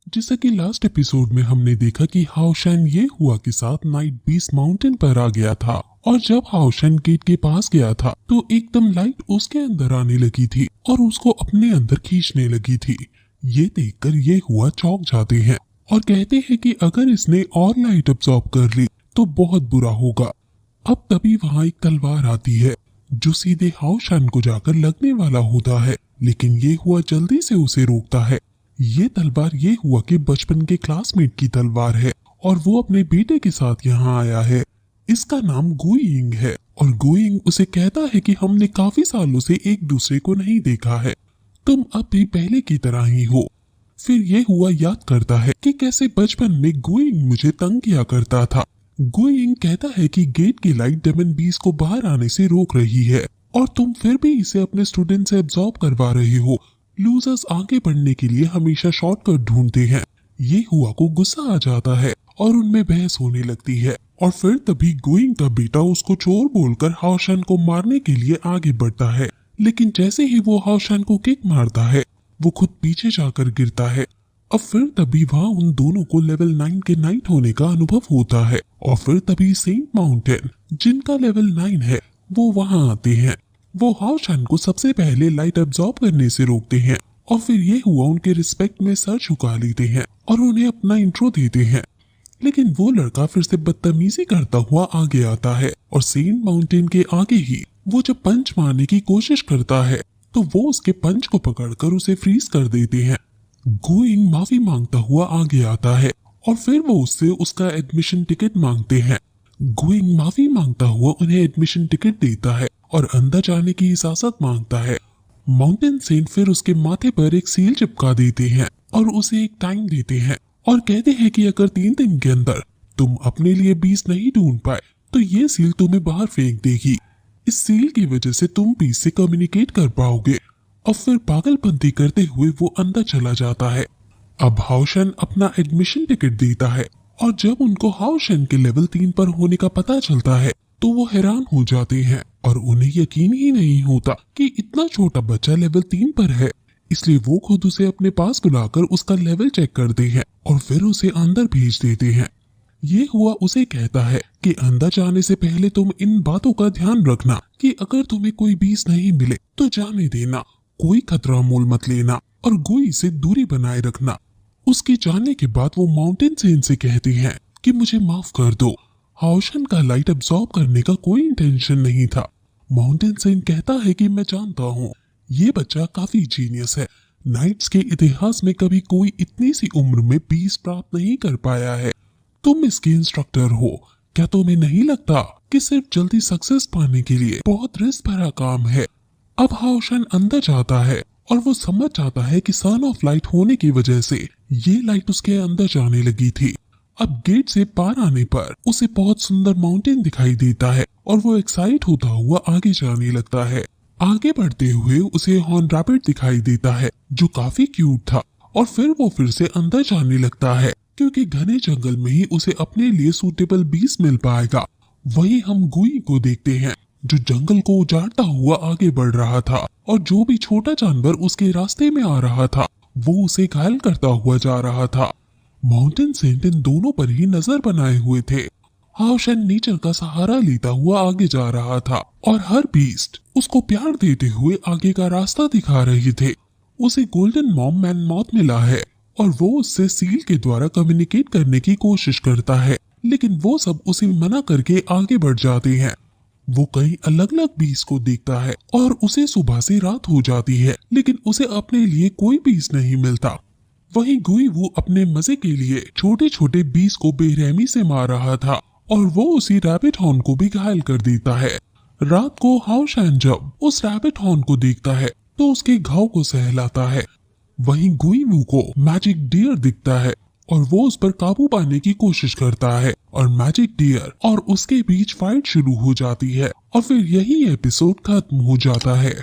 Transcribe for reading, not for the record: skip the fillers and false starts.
जैसा कि last episode में हमने देखा कि हाओशेन ये हुआ के साथ नाइट बीस्ट माउंटेन पर आ गया था और जब हाओशेन गेट के पास गया था तो एकदम लाइट उसके अंदर आने लगी थी और उसको अपने अंदर खींचने लगी थी। ये देखकर ये हुआ चौंक जाते हैं और कहते हैं कि अगर इसने और लाइट अब्सॉर्ब कर ली तो बहुत बुरा होगा। अब तभी वहाँ एक तलवार आती है जो सीधे हाओशेन को जाकर लगने वाला होता है, लेकिन ये हुआ जल्दी से उसे रोकता है। ये तलवार ये हुआ कि बचपन के क्लासमेट की तलवार है और वो अपने बेटे के साथ यहाँ आया है। इसका नाम गुइंग है और गुइंग उसे कहता है कि हमने काफी सालों से एक दूसरे को नहीं देखा है, तुम अब भी पहले की तरह ही हो। फिर ये हुआ याद करता है कि कैसे बचपन में गुइंग मुझे तंग किया करता था। गुइंग कहता है कि गेट की लाइट डेमन बीस्ट को बाहर आने से रोक रही है और तुम फिर भी इसे अपने स्टूडेंट से एब्जॉर्ब करवा रहे हो। लूजर्स आगे बढ़ने के लिए हमेशा शॉर्टकट ढूंढते हैं। ये हुआ को गुस्सा आ जाता है और उनमें बहस होने लगती है और फिर तभी गुइंग का बेटा उसको चोर बोलकर हाओशेन को मारने के लिए आगे बढ़ता है, लेकिन जैसे ही वो हाओशेन को किक मारता है वो खुद पीछे जाकर गिरता है। अब फिर तभी वहाँ उन दोनों को लेवल 9 के नाइट होने का अनुभव होता है और फिर तभी सेंट माउंटेन जिनका लेवल 9 है वो वहाँ आते हैं। वो हाओशेन को सबसे पहले लाइट अब्सॉर्ब करने से रोकते हैं और फिर ये हुआ उनके रिस्पेक्ट में सर झुका लेते हैं और उन्हें अपना इंट्रो देते हैं, लेकिन वो लड़का फिर से बदतमीजी करता हुआ आगे आता है और सेंट माउंटेन के आगे ही वो जब पंच मारने की कोशिश करता है तो वो उसके पंच को पकड़कर उसे फ्रीज कर देते हैं। गुइंग माफी मांगता हुआ आगे आता है और फिर वो उससे उसका एडमिशन टिकट मांगते हैं। गुइंग माफी मांगता हुआ उन्हें एडमिशन टिकट देता है और अंदर जाने की इजाजत मांगता है। माउंटेन सेंट फिर उसके माथे पर एक सील चिपका देते हैं और उसे एक टाइम देते हैं और कहते हैं कि अगर 3 दिन के अंदर तुम अपने लिए बीस्ट नहीं ढूंढ पाए तो ये सील तुम्हें बाहर फेंक देगी। इस सील की वजह से तुम बीस्ट से कम्युनिकेट कर पाओगे। और फिर पागलपंती करते हुए वो अंदर चला जाता है। अब हाओशेन अपना एडमिशन टिकट देता है और जब उनको हाओशेन के लेवल 3 पर होने का पता चलता है तो वो हैरान हो जाते हैं और उन्हें यकीन ही नहीं होता कि इतना छोटा बच्चा लेवल 3 पर है। इसलिए वो खुद उसे अपने पास बुलाकर उसका लेवल चेक करते हैं और फिर उसे अंदर भेज देते हैं। ये हुआ उसे कहता है कि अंदर जाने से पहले तुम इन बातों का ध्यान रखना कि अगर तुम्हें कोई बीस्ट नहीं मिले तो जाने देना, कोई खतरा मोल मत लेना और गुई से दूरी बनाए रखना। उसके जाने के बाद वो माउंटेन सेन से कहती हैं कि मुझे माफ कर दो, हाओशेन का लाइट अब्सॉर्ब करने का कोई इंटेंशन नहीं था। माउंटेन सेन कहता है कि मैं जानता हूँ ये बच्चा काफी जीनियस है, नाइट्स के इतिहास में कभी कोई इतनी सी उम्र में बीस्ट प्राप्त नहीं कर पाया है। तुम इसके इंस्ट्रक्टर हो, क्या तुम्हें नहीं लगता कि सिर्फ जल्दी सक्सेस पाने के लिए बहुत रिस्क भरा काम है। अब हाओशेन अंदर जाता है और वो समझ जाता है कि सन ऑफ लाइट होने की वजह से ये लाइट उसके अंदर जाने लगी थी। अब गेट से पार आने पर उसे बहुत सुंदर माउंटेन दिखाई देता है और वो एक्साइट होता हुआ आगे जाने लगता है। आगे बढ़ते हुए उसे हॉर्न रैबिट दिखाई देता है जो काफी क्यूट था और फिर वो फिर से अंदर जाने लगता है क्योंकि घने जंगल में ही उसे अपने लिए सूटेबल बीस्ट मिल पाएगा। वहीं हम गुई को देखते हैं जो जंगल को उजाड़ता हुआ आगे बढ़ रहा था और जो भी छोटा जानवर उसके रास्ते में आ रहा था वो उसे घायल करता हुआ जा रहा था। माउंटेन सेंट इन दोनों पर ही नजर बनाए हुए थे। हाओशेन नेचर का सहारा लेता हुआ आगे जा रहा था और हर बीस्ट उसको प्यार देते हुए आगे का रास्ता दिखा रहे थे। उसे गोल्डन मॉम मैन मॉथ मिला है और वो उससे सील के द्वारा कम्युनिकेट करने की कोशिश करता है, लेकिन वो सब उसे मना करके आगे बढ़ जाते हैं। वो कई अलग अलग बीस्ट को देखता है और उसे सुबह से रात हो जाती है, लेकिन उसे अपने लिए कोई बीस्ट नहीं मिलता। वहीं गुई वो अपने मजे के लिए छोटे छोटे बीस्ट को बेरहमी से मार रहा था और वो उसी रैबिट हॉर्न को भी घायल कर देता है। रात को हाओशेन जब उस रैबिट हॉर्न को देखता है तो उसके घाव को सहलाता है। वहीं गुई वू को मैजिक डियर दिखता है और वो उस पर काबू पाने की कोशिश करता है और मैजिक डियर और उसके बीच फाइट शुरू हो जाती है और फिर यही एपिसोड खत्म हो जाता है।